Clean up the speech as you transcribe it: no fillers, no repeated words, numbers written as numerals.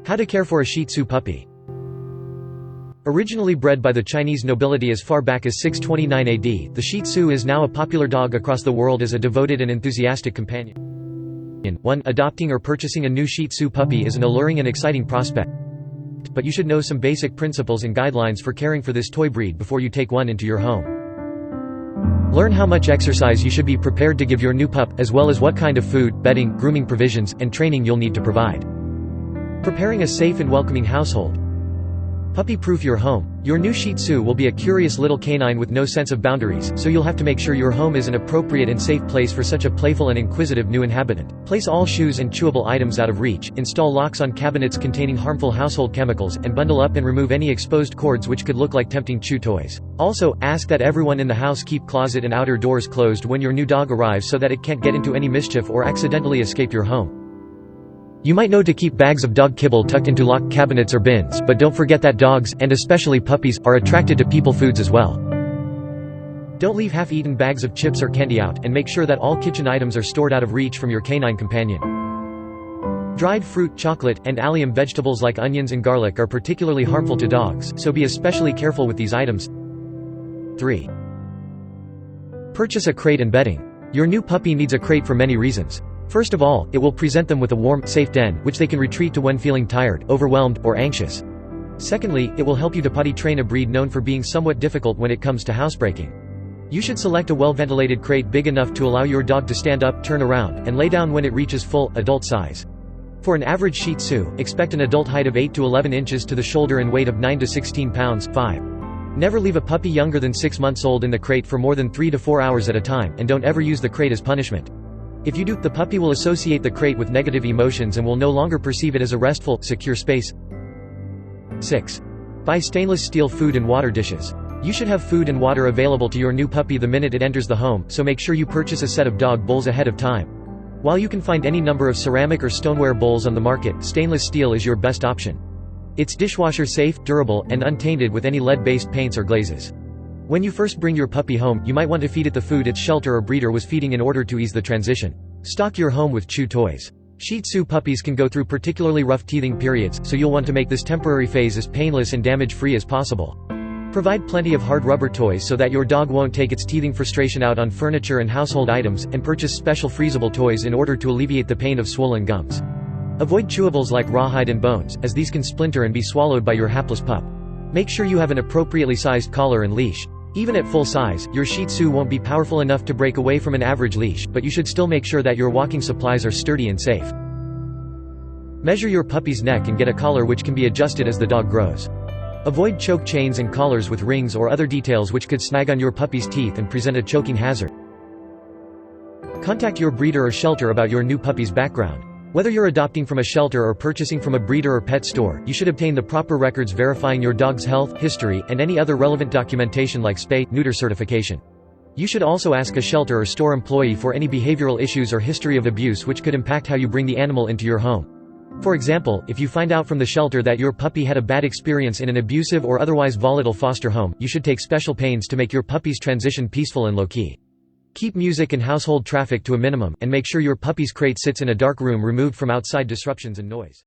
How to care for a Shih Tzu puppy. Originally bred by the Chinese nobility as far back as 629 AD, the Shih Tzu is now a popular dog across the world as a devoted and enthusiastic companion. 1. Adopting or purchasing a new Shih Tzu puppy is an alluring and exciting prospect, but you should know some basic principles and guidelines for caring for this toy breed before you take one into your home. Learn how much exercise you should be prepared to give your new pup, as well as what kind of food, bedding, grooming provisions, and training you'll need to provide. Preparing a safe and welcoming household. Puppy-proof your home. Your new Shih Tzu will be a curious little canine with no sense of boundaries, so you'll have to make sure your home is an appropriate and safe place for such a playful and inquisitive new inhabitant. Place all shoes and chewable items out of reach, install locks on cabinets containing harmful household chemicals, and bundle up and remove any exposed cords which could look like tempting chew toys. Also, ask that everyone in the house keep closet and outer doors closed when your new dog arrives so that it can't get into any mischief or accidentally escape your home. You might know to keep bags of dog kibble tucked into locked cabinets or bins, but don't forget that dogs, and especially puppies, are attracted to people foods as well. Don't leave half-eaten bags of chips or candy out, and make sure that all kitchen items are stored out of reach from your canine companion. Dried fruit, chocolate, and allium vegetables like onions and garlic are particularly harmful to dogs, so be especially careful with these items. 3. Purchase a crate and bedding. Your new puppy needs a crate for many reasons. First of all, it will present them with a warm, safe den, which they can retreat to when feeling tired, overwhelmed, or anxious. Secondly, it will help you to potty train a breed known for being somewhat difficult when it comes to housebreaking. You should select a well-ventilated crate big enough to allow your dog to stand up, turn around, and lay down when it reaches full, adult size. For an average Shih Tzu, expect an adult height of 8 to 11 inches to the shoulder and weight of 9 to 16 pounds. 5. Never leave a puppy younger than 6 months old in the crate for more than 3 to 4 hours at a time, and don't ever use the crate as punishment. If you do, the puppy will associate the crate with negative emotions and will no longer perceive it as a restful, secure space. 6. Buy stainless steel food and water dishes. You should have food and water available to your new puppy the minute it enters the home, so make sure you purchase a set of dog bowls ahead of time. While you can find any number of ceramic or stoneware bowls on the market, stainless steel is your best option. It's dishwasher safe, durable, and untainted with any lead-based paints or glazes. When you first bring your puppy home, you might want to feed it the food its shelter or breeder was feeding in order to ease the transition. Stock your home with chew toys. Shih Tzu puppies can go through particularly rough teething periods, so you'll want to make this temporary phase as painless and damage-free as possible. Provide plenty of hard rubber toys so that your dog won't take its teething frustration out on furniture and household items, and purchase special freezable toys in order to alleviate the pain of swollen gums. Avoid chewables like rawhide and bones, as these can splinter and be swallowed by your hapless pup. Make sure you have an appropriately sized collar and leash. Even at full size, your Shih Tzu won't be powerful enough to break away from an average leash, but you should still make sure that your walking supplies are sturdy and safe. Measure your puppy's neck and get a collar which can be adjusted as the dog grows. Avoid choke chains and collars with rings or other details which could snag on your puppy's teeth and present a choking hazard. Contact your breeder or shelter about your new puppy's background. Whether you're adopting from a shelter or purchasing from a breeder or pet store, you should obtain the proper records verifying your dog's health, history, and any other relevant documentation like spay-neuter certification. You should also ask a shelter or store employee for any behavioral issues or history of abuse which could impact how you bring the animal into your home. For example, if you find out from the shelter that your puppy had a bad experience in an abusive or otherwise volatile foster home, you should take special pains to make your puppy's transition peaceful and low-key. Keep music and household traffic to a minimum, and make sure your puppy's crate sits in a dark room removed from outside disruptions and noise.